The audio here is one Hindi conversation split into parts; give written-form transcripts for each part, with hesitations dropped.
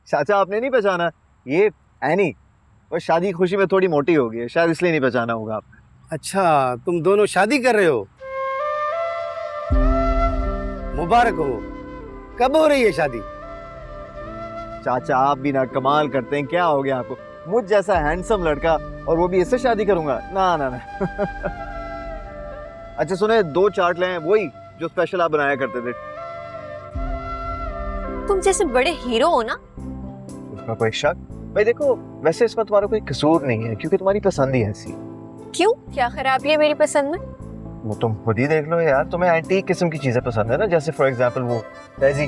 चाचा आपने नहीं पहचाना, ये एनी। वो शादी की खुशी में थोड़ी मोटी हो गई है, शायद इसलिए नहीं पहचाना होगा आपने। अच्छा, तुम दोनों शादी कर रहे हो? मुबारक हो। कब हो रही है शादी? चाचा आप भी ना कमाल करते हैं, क्या हो गया आपको? मुझ जैसा हैंडसम लड़का और वो भी इससे शादी करूंगा? ना ना ना। अच्छा सुने, 2 चाट लें, वही जो स्पेशल आप बनाया करते थे। तुम जैसे बड़े हीरो हो ना। उसमें कोई शक? भाई देखो, वैसे इसमें तुम्हारा कोई कसूर नहीं है क्योंकि तुम्हारी पसंद ही ऐसी। क्यों, क्या खराबी है मेरी पसंद में? वो तुम खुद ही देख लो यार, तुम्हें एंटीक किस्म की चीजें पसंद है ना, जैसे फॉर एग्जांपल वो डेजी।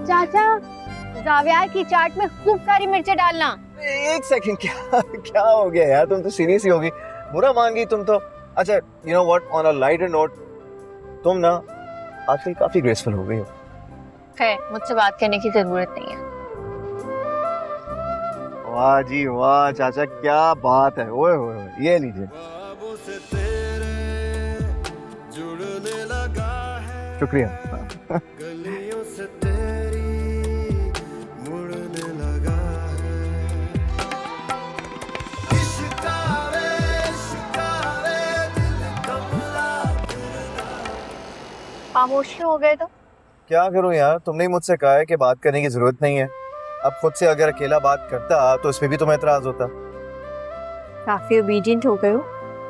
चाचा, जावियार की चाट में खूब सारी मिर्चें डालना। एक सेकंड, क्या क्या हो गया यार, तुम तो सीरियस ही होगी, बुरा मान गई तुम तो। अच्छा you know what, on a lighter note, तुम ना आजकल काफी ग्रेसफुल हो गई हो। है, मुझसे बात करने की जरूरत नहीं है। वाह जी वाह चाचा, क्या बात है। ओए ओए, ये लीजिए। शुक्रिया। खामोशी हो गए तो? क्या करूं यार, तुमने ही मुझसे कहा है कि बात करने की जरूरत नहीं है। अब खुद से अगर अकेला बात करता तो इसमें भी तुम्हें एतराज होता। काफी ओबीडियंट हो गए हो।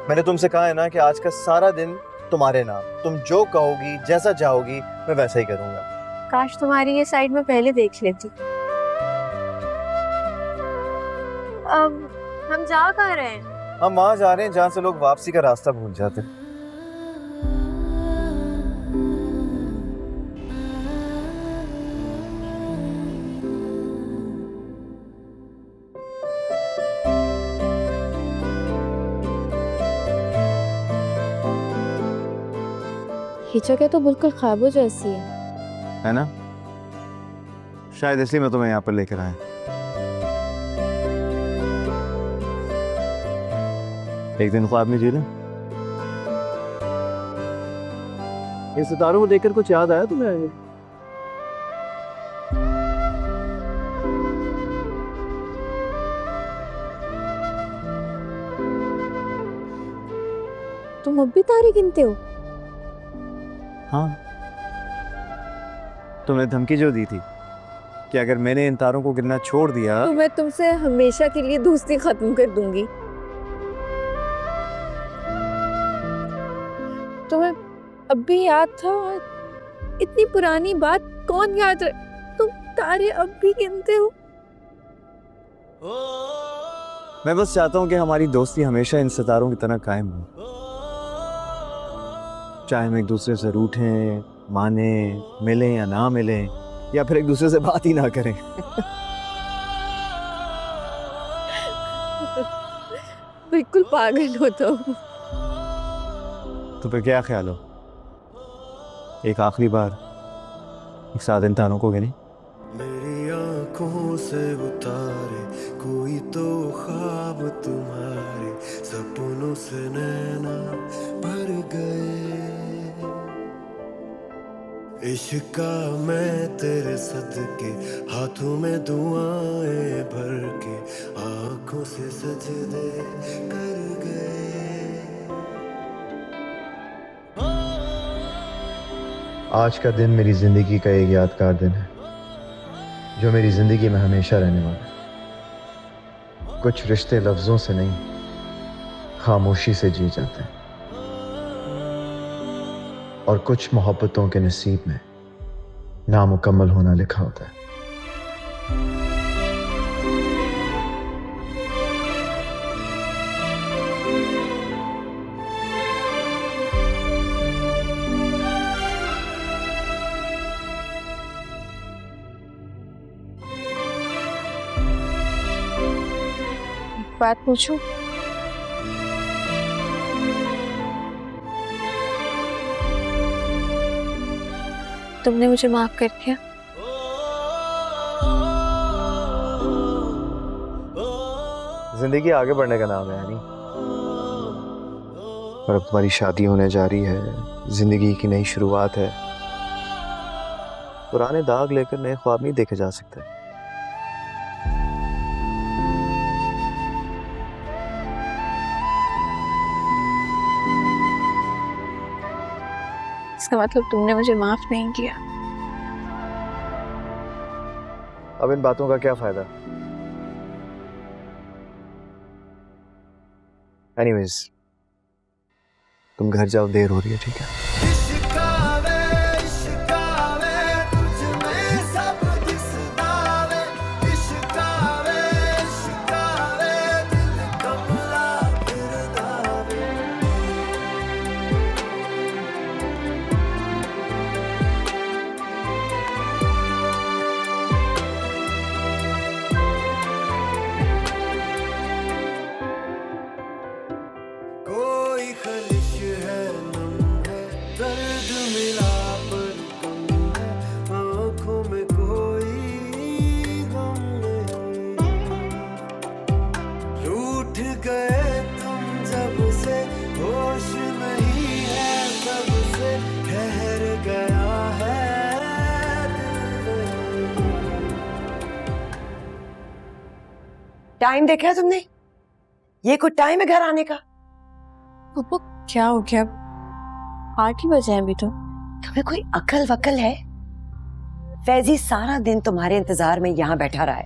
मैंने तुमसे कहा है ना कि आज का सारा दिन तुम्हारे नाम, तुम जो कहोगी जैसा चाहोगी मैं वैसा ही करूंगा। काश तुम्हारी ये साइड में पहले देख लेती। अब हम जा कहाँ रहे हैं? हम वहां जा रहे हैं जहाँ से लोग वापसी का रास्ता भूल जाते हैं। ये जगह तो बिल्कुल ख्वाबों जैसी है ना? शायद इसलिए मैं तुम्हें यहाँ पर लेकर आया। एक दिन ख्वाब में जी ले। इन सितारों को देखकर कुछ याद आया तुम्हें? तुम अब भी तारे गिनते हो? हाँ, तुमने धमकी जो दी थी कि अगर मैंने इन तारों को गिनना छोड़ दिया तो मैं तुमसे हमेशा के लिए दोस्ती खत्म कर दूंगी। तुम्हें अब भी याद था? इतनी पुरानी बात कौन याद रहे? तुम तारे अब भी गिनते हो? मैं बस चाहता हूँ कि हमारी दोस्ती हमेशा इन सितारों की तरह कायम हो, चाहे हम एक दूसरे से रूठें, माने, मिलें या ना मिलें, या फिर एक दूसरे से बात ही ना करें। बिल्कुल पागल हो तुम। तो फिर क्या ख्याल हो, एक आखिरी बार एक साथ इन तारों को गिने? मेरी आंखों से उतारे कोई तो ख्वाब तुम्हारे, सपनों से नैना भर गए। इश्का मैं तेरे सदके, हाथों में दुआएं भर के, आंखों से सजदे कर गए। आज का दिन मेरी जिंदगी का एक यादगार दिन है जो मेरी जिंदगी में हमेशा रहने वाला है। कुछ रिश्ते लफ्जों से नहीं, खामोशी से जिए जाते हैं, और कुछ मोहब्बतों के नसीब में नामुकम्मल होना लिखा होता है। एक बात पूछूं? तुमने मुझे माफ कर दिया? जिंदगी आगे बढ़ने का नाम है यानी। और अब तुम्हारी शादी होने जा रही है, जिंदगी की नई शुरुआत है। पुराने दाग लेकर नए ख्वाब नहीं देखे जा सकते। इसका मतलब तुमने मुझे माफ नहीं किया। अब इन बातों का क्या फायदा? एनीवेज, तुम घर जाओ, देर हो रही है, ठीक है? कोई खलिश है, नम है, दर्द मिला पर तुम है, आँखों में कोई गम नहीं। रूठ गए तुम जब से, होश नहीं है तब से, ठहर गया है दिल में। टाइम देखा है तुमने? ये कोई टाइम है घर आने का? पप्पू क्या हो गया? 8 ही बजे हैं अभी तो। तुम्हें कोई अकल वकल है? फैजी सारा दिन तुम्हारे इंतजार में यहाँ बैठा रहा है।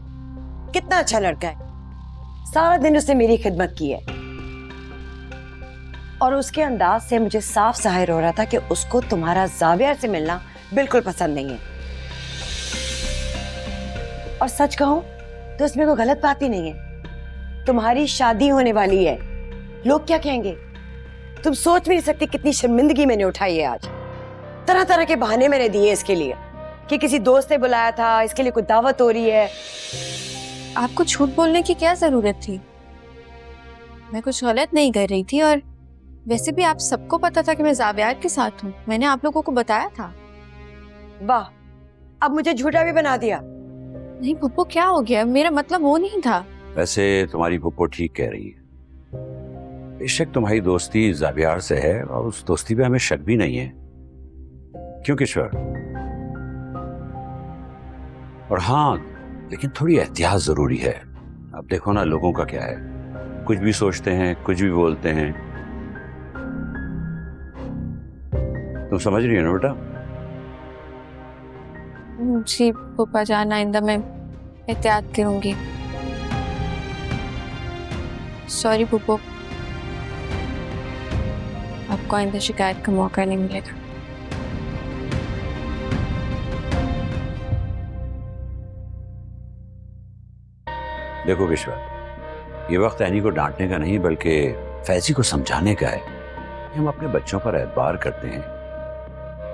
कितना अच्छा लड़का है, सारा दिन उसने मेरी खिदमत की है और उसके अंदाज से मुझे साफ जाहिर हो रहा था कि उसको तुम्हारा जाविया से मिलना बिल्कुल पसंद नहीं है। और सच कहूं तो इसमें कोई गलत बात ही नहीं है। तुम्हारी शादी होने वाली है, लोग क्या कहेंगे? तुम सोच भी नहीं सकती कितनी शर्मिंदगी मैंने उठाई है आज। तरह तरह के बहाने मैंने दिए इसके लिए कि किसी दोस्त ने बुलाया था, इसके लिए कोई दावत हो रही है। आपको झूठ बोलने की क्या जरूरत थी? मैं कुछ गलत नहीं कर रही थी और वैसे भी आप सबको पता था कि मैं जावियार के साथ हूँ। मैंने आप लोगों को बताया था। वाह, अब मुझे झूठा भी बना दिया। नहीं पप्पू, क्या हो गया? मेरा मतलब वो नहीं था। वैसे तुम्हारी पुप्पो ठीक कह रही है। बेशक तुम्हारी दोस्ती जावियार से है और उस दोस्ती पे हमें शक भी नहीं है, क्यों किशोर? और हाँ, लेकिन थोड़ी एहतियात जरूरी है। अब देखो ना, लोगों का क्या है, कुछ भी सोचते हैं, कुछ भी बोलते हैं। तुम समझ रही हो ना बेटा? जी पप्पा जान, आइंदा मैं एहतियात करूंगी। सॉरी पुप्पो, आपको आइंदा शिकायत का मौका नहीं मिलेगा। देखो विश्वा, ये वक्त एनी को डांटने का नहीं बल्कि फैजी को समझाने का है। हम अपने बच्चों पर एतबार करते हैं।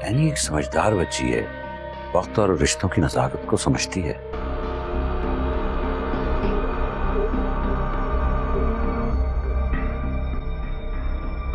एनी एक समझदार बच्ची है, वक्त और रिश्तों की नज़ाकत को समझती है।